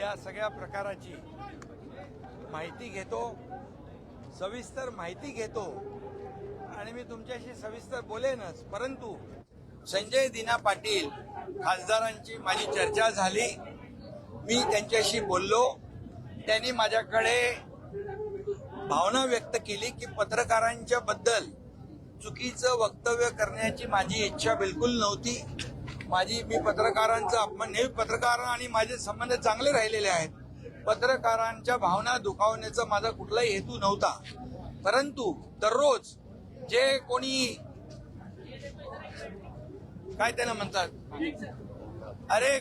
या सगळ्या प्रकाराची माहिती घेतो, सविस्तर माहिती घेतो आणि मी तुमच्याशी सविस्तर बोलेनच. परंतु संजय दिना पाटील खासदारांची माझी चर्चा झाली, मी त्यांच्याशी बोललो. त्यांनी माझ्याकडे भावना व्यक्त केली की पत्रकारांच्या बद्दल चुकीचं वक्तव्य करण्याची माझी इच्छा बिलकुल नव्हती. मी पत्रकारांचा अपमान, नेहमी पत्रकार आणि माझे संबंध चांगले राहिलेले आहेत. पत्रकारांच्या भावना दुखावण्याचा माझा कुठलाही हेतू नव्हता. परंतु दररोज जे कोणी काय त्यांना म्हणतात, अरे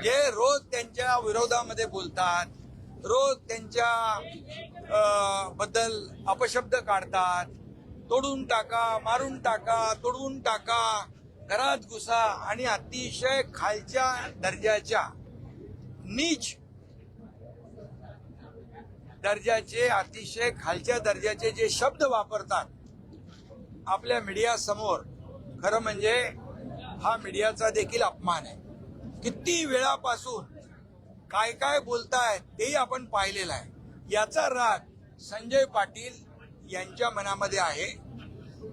जे रोज त्यांच्या विरोधामध्ये बोलतात, रोज त्यांच्या बद्दल अपशब्द काढतात, तोडून टाका, मारून टाका, तोडवून टाका, घरात घुसा आणि अतिशय खालच्या दर्जाच्या, नीच दर्जाचे, अतिशय खालच्या दर्जाचे जे शब्द वापरतात आपल्या मीडिया समोर, खरं म्हणजे हा मीडियाचा देखील अपमान आहे. किती वेळापासून काय काय बोलतायत तेही आपण पाहिलेलं आहे. याचा राग संजय पाटील यांच्या मनामध्ये आहे.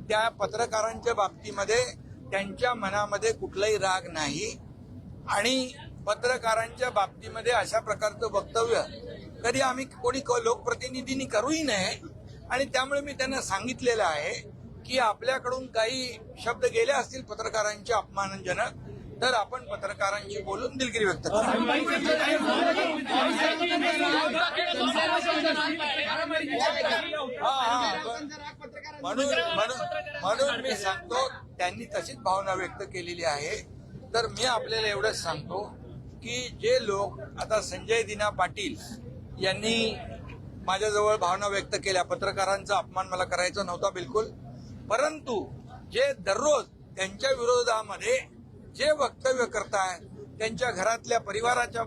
त्या पत्रकारांच्या बाबतीमध्ये त्यांच्या मनामध्ये कुठलाही राग नाही आणि पत्रकारांच्या बाबतीमध्ये अशा प्रकारचं वक्तव्य कधी आम्ही कोणी लोकप्रतिनिधींनी करूही नये. आणि त्यामुळे मी त्यांना सांगितलेलं आहे की आपल्याकडून काही शब्द गेले असतील पत्रकारांचे अपमानजनक, तर आपण पत्रकारांशी बोलून दिलगिरी व्यक्त करू. म्हणून मी सांगतो, त्यांनी तशीच भावना व्यक्त केलेली आहे. तर मी आपल्याला एवढंच सांगतो की जे लोक आता संजय दिना पाटील यांनी माझ्याजवळ भावना व्यक्त केल्या, पत्रकारांचा अपमान मला करायचा नव्हता बिलकुल, परंतु जे दररोज त्यांच्या विरोधामध्ये जे वक्तव्य करतायत, त्यांच्या घरातल्या परिवाराच्या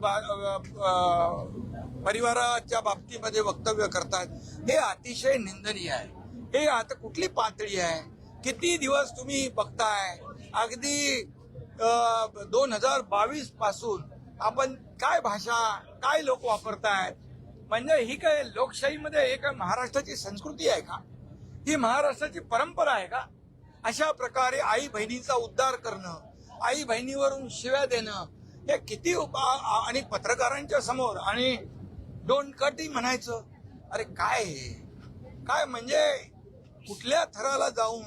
बाबतीमध्ये वक्तव्य करतात, हे अतिशय निंदनीय आहे. हे आता कुठली पातळी आहे? किती दिवस तुम्ही बघताय? अगदी 2022 पासून आपण काय भाषा, काय लोक वापरतायत? म्हणजे ही काय लोकशाहीमध्ये हे काय महाराष्ट्राची संस्कृती आहे का? ही महाराष्ट्राची परंपरा आहे का? अशा प्रकारे आई बहिणीचा उद्धार करणं, आई बहिणीवरून शिव्या देणं, हे किती आणि पत्रकारांच्या समोर आणि डोंट कटही म्हणायचं. अरे काय हे? काय म्हणजे कुठल्या थराला जाऊन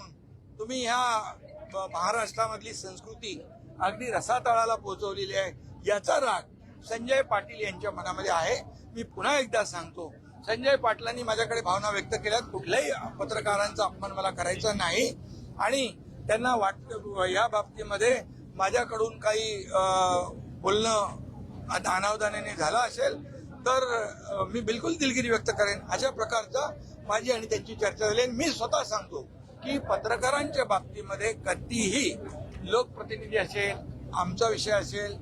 तुम्ही ह्या महाराष्ट्रामधली संस्कृती अगदी रसातळाला पोहोचवलेली आहे? याचा राग संजय पाटील यांच्या मनामध्ये आहे. मी पुन्हा एकदा सांगतो, संजय पाटलांनी माझ्याकडे भावना व्यक्त केल्यात, कुठल्याही पत्रकारांचा अपमान मला करायचा नाही आणि त्यांना वाटतं या बाबतीमध्ये माझ्याकडून काही बोलणं अनावधानाने झालं असेल तर मी बिलकुल दिलगिरी व्यक्त करेन. अशा प्रकारचा माझी आणि त्यांची चर्चा झाली. मी स्वतः सांगतो की पत्रकारांच्या बाबतीमध्ये कधीही लोकप्रतिनिधी असेल, आमचा विषय असेल,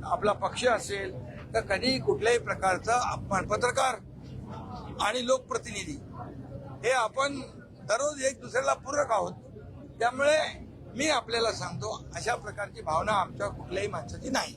आपला पक्ष असेल, तर कधी कुठल्याही प्रकारचा अपमान, पत्रकार आणि लोकप्रतिनिधी हे आपण दररोज एक दुसऱ्याला पूरक आहोत. त्यामुळे मी आपल्याला सांगतो, अशा प्रकारची भावना आमच्या कुठल्याही माणसाची नाही.